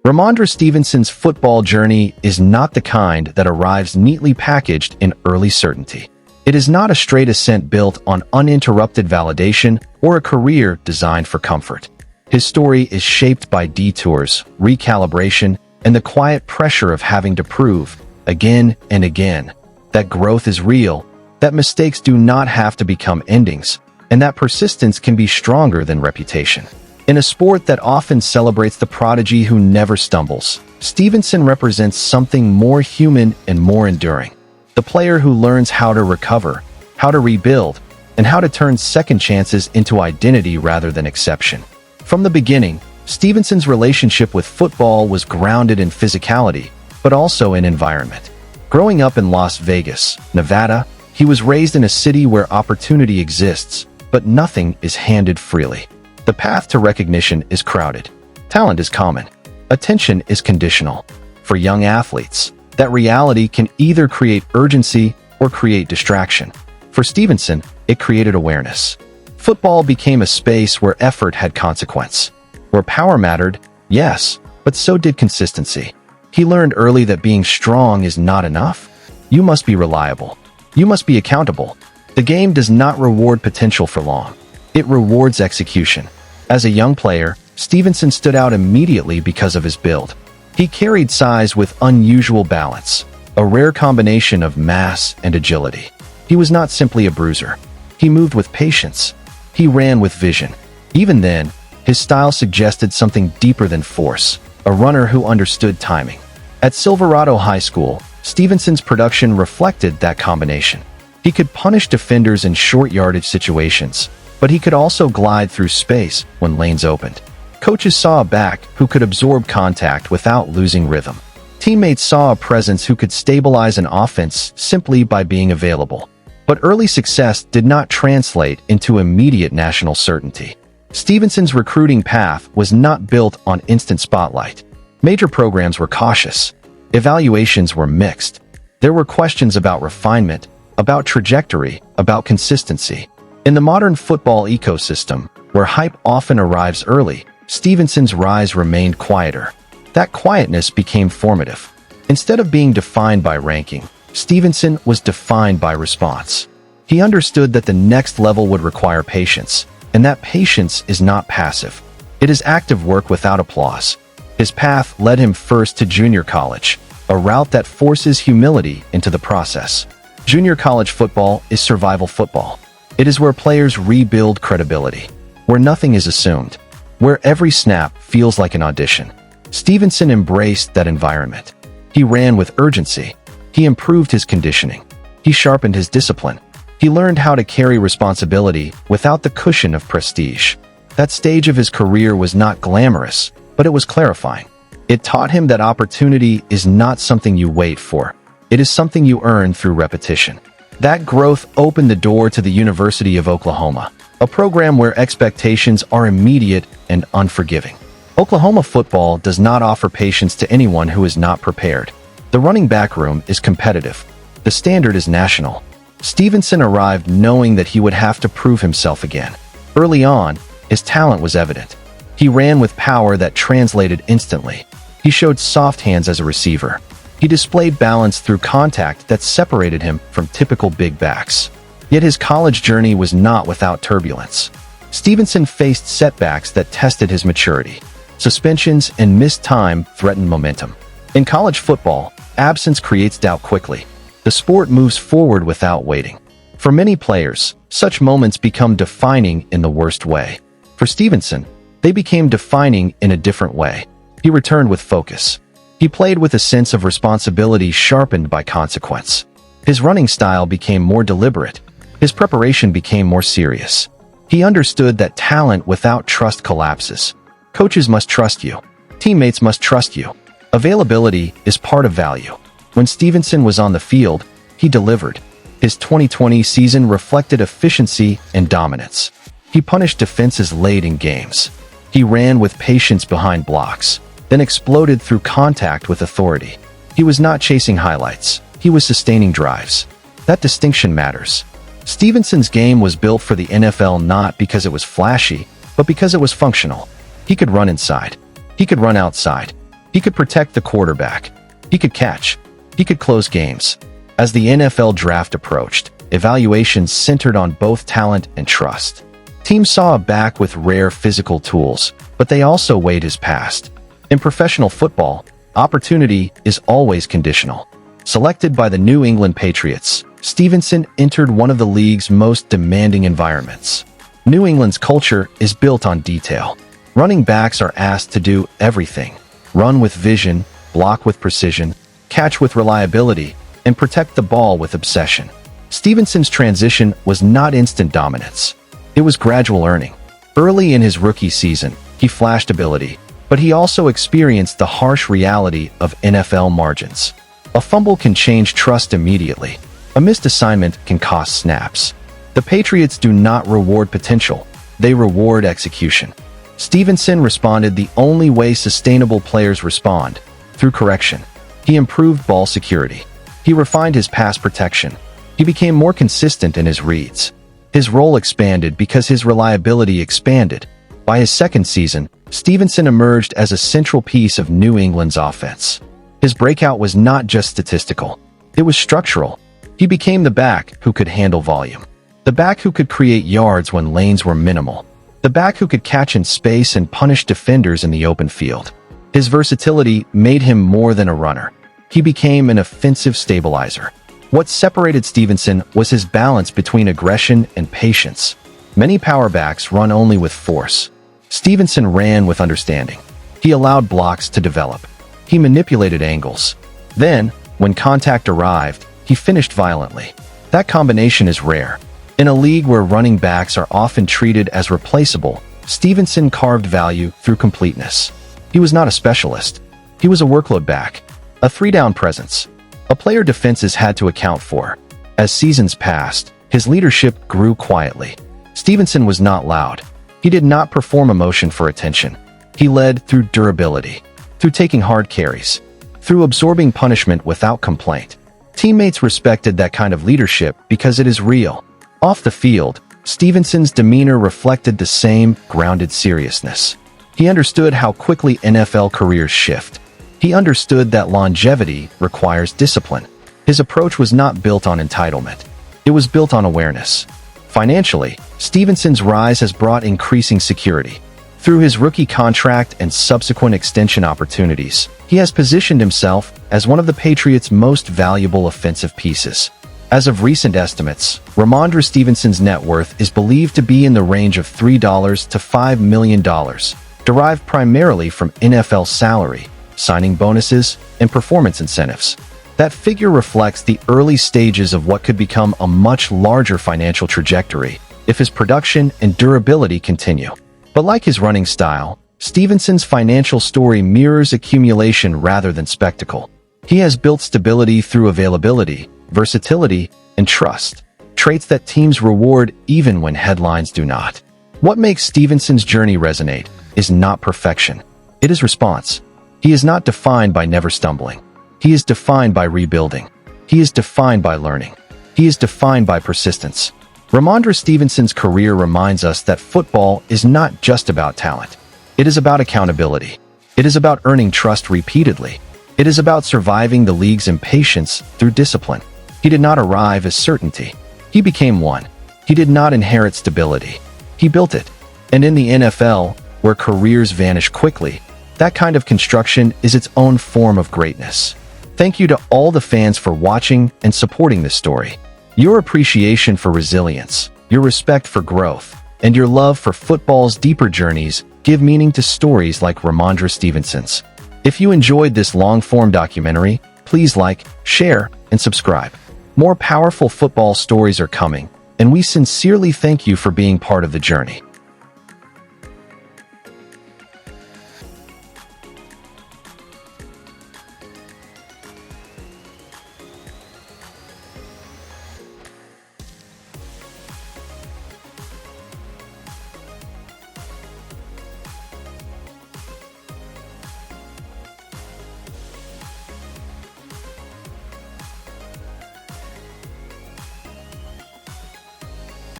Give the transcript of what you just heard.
Rhamondre Stevenson's football journey is not the kind that arrives neatly packaged in early certainty. It is not a straight ascent built on uninterrupted validation or a career designed for comfort. His story is shaped by detours, recalibration, and the quiet pressure of having to prove, again and again, that growth is real, that mistakes do not have to become endings, and that persistence can be stronger than reputation. In a sport that often celebrates the prodigy who never stumbles, Stevenson represents something more human and more enduring. The player who learns how to recover, how to rebuild, and how to turn second chances into identity rather than exception. From the beginning, Stevenson's relationship with football was grounded in physicality, but also in environment. Growing up in Las Vegas, Nevada, he was raised in a city where opportunity exists, but nothing is handed freely. The path to recognition is crowded. Talent is common. Attention is conditional. For young athletes, that reality can either create urgency or create distraction. For Stevenson, it created awareness. Football became a space where effort had consequence. Where power mattered, yes, but so did consistency. He learned early that being strong is not enough. You must be reliable. You must be accountable. The game does not reward potential for long. It rewards execution. As a young player, Stevenson stood out immediately because of his build. He carried size with unusual balance, a rare combination of mass and agility. He was not simply a bruiser. He moved with patience. He ran with vision. Even then, his style suggested something deeper than force, a runner who understood timing. At Silverado High School, Stevenson's production reflected that combination. He could punish defenders in short yardage situations, but he could also glide through space when lanes opened. Coaches saw a back who could absorb contact without losing rhythm. Teammates saw a presence who could stabilize an offense simply by being available. But early success did not translate into immediate national certainty. Stevenson's recruiting path was not built on instant spotlight. Major programs were cautious. Evaluations were mixed. There were questions about refinement, about trajectory, about consistency. In the modern football ecosystem, where hype often arrives early, Stevenson's rise remained quieter. That quietness became formative. Instead of being defined by ranking, Stevenson was defined by response. He understood that the next level would require patience, and that patience is not passive. It is active work without applause. His path led him first to junior college, a route that forces humility into the process. Junior college football is survival football. It is where players rebuild credibility, where nothing is assumed, where every snap feels like an audition. Stevenson embraced that environment. He ran with urgency. He improved his conditioning. He sharpened his discipline. He learned how to carry responsibility without the cushion of prestige. That stage of his career was not glamorous, but it was clarifying. It taught him that opportunity is not something you wait for. It is something you earn through repetition. That growth opened the door to the University of Oklahoma, a program where expectations are immediate and unforgiving. Oklahoma football does not offer patience to anyone who is not prepared. The running back room is competitive. The standard is national. Stevenson arrived knowing that he would have to prove himself again. Early on, his talent was evident. He ran with power that translated instantly. He showed soft hands as a receiver. He displayed balance through contact that separated him from typical big backs. Yet his college journey was not without turbulence. Stevenson faced setbacks that tested his maturity. Suspensions and missed time threatened momentum. In college football, absence creates doubt quickly. The sport moves forward without waiting. For many players, such moments become defining in the worst way. For Stevenson, they became defining in a different way. He returned with focus. He played with a sense of responsibility sharpened by consequence. His running style became more deliberate. His preparation became more serious. He understood that talent without trust collapses. Coaches must trust you. Teammates must trust you. Availability is part of value. When Stevenson was on the field, he delivered. His 2020 season reflected efficiency and dominance. He punished defenses late in games. He ran with patience behind blocks, then exploded through contact with authority. He was not chasing highlights. He was sustaining drives. That distinction matters. Stevenson's game was built for the NFL not because it was flashy, but because it was functional. He could run inside. He could run outside. He could protect the quarterback. He could catch. He could close games. As the NFL draft approached, evaluations centered on both talent and trust. Teams saw a back with rare physical tools, but they also weighed his past. In professional football, opportunity is always conditional. Selected by the New England Patriots, Stevenson entered one of the league's most demanding environments. New England's culture is built on detail. Running backs are asked to do everything: run with vision, block with precision, catch with reliability, and protect the ball with obsession. Stevenson's transition was not instant dominance. It was gradual earning. Early in his rookie season, he flashed ability, but he also experienced the harsh reality of NFL margins. A fumble can change trust immediately. A missed assignment can cost snaps. The Patriots do not reward potential. They reward execution. Stevenson responded the only way sustainable players respond: through correction. He improved ball security. He refined his pass protection. He became more consistent in his reads. His role expanded because his reliability expanded. By his second season, Stevenson emerged as a central piece of New England's offense. His breakout was not just statistical. It was structural. He became the back who could handle volume. The back who could create yards when lanes were minimal. The back who could catch in space and punish defenders in the open field. His versatility made him more than a runner. He became an offensive stabilizer. What separated Stevenson was his balance between aggression and patience. Many power backs run only with force. Stevenson ran with understanding. He allowed blocks to develop. He manipulated angles. Then, when contact arrived, he finished violently. That combination is rare. In a league where running backs are often treated as replaceable, Stevenson carved value through completeness. He was not a specialist. He was a workload back, a three-down presence, a player defenses had to account for. As seasons passed, his leadership grew quietly. Stevenson was not loud. He did not perform emotion for attention. He led through durability, through taking hard carries, through absorbing punishment without complaint. Teammates respected that kind of leadership because it is real. Off the field, Stevenson's demeanor reflected the same grounded seriousness. He understood how quickly NFL careers shift. He understood that longevity requires discipline. His approach was not built on entitlement. It was built on awareness. Financially, Stevenson's rise has brought increasing security. Through his rookie contract and subsequent extension opportunities, he has positioned himself as one of the Patriots' most valuable offensive pieces. As of recent estimates, Rhamondre Stevenson's net worth is believed to be in the range of $3 to $5 million, derived primarily from NFL salary, signing bonuses, and performance incentives. That figure reflects the early stages of what could become a much larger financial trajectory if his production and durability continue. But like his running style, Stevenson's financial story mirrors accumulation rather than spectacle. He has built stability through availability, versatility, and trust, traits that teams reward even when headlines do not. What makes Stevenson's journey resonate is not perfection. It is response. He is not defined by never stumbling. He is defined by rebuilding. He is defined by learning. He is defined by persistence. Rhamondre Stevenson's career reminds us that football is not just about talent. It is about accountability. It is about earning trust repeatedly. It is about surviving the league's impatience through discipline. He did not arrive as certainty. He became one. He did not inherit stability. He built it. And in the NFL, where careers vanish quickly, that kind of construction is its own form of greatness. Thank you to all the fans for watching and supporting this story. Your appreciation for resilience, your respect for growth, and your love for football's deeper journeys give meaning to stories like Rhamondre Stevenson's. If you enjoyed this long-form documentary, please like, share, and subscribe. More powerful football stories are coming, and we sincerely thank you for being part of the journey.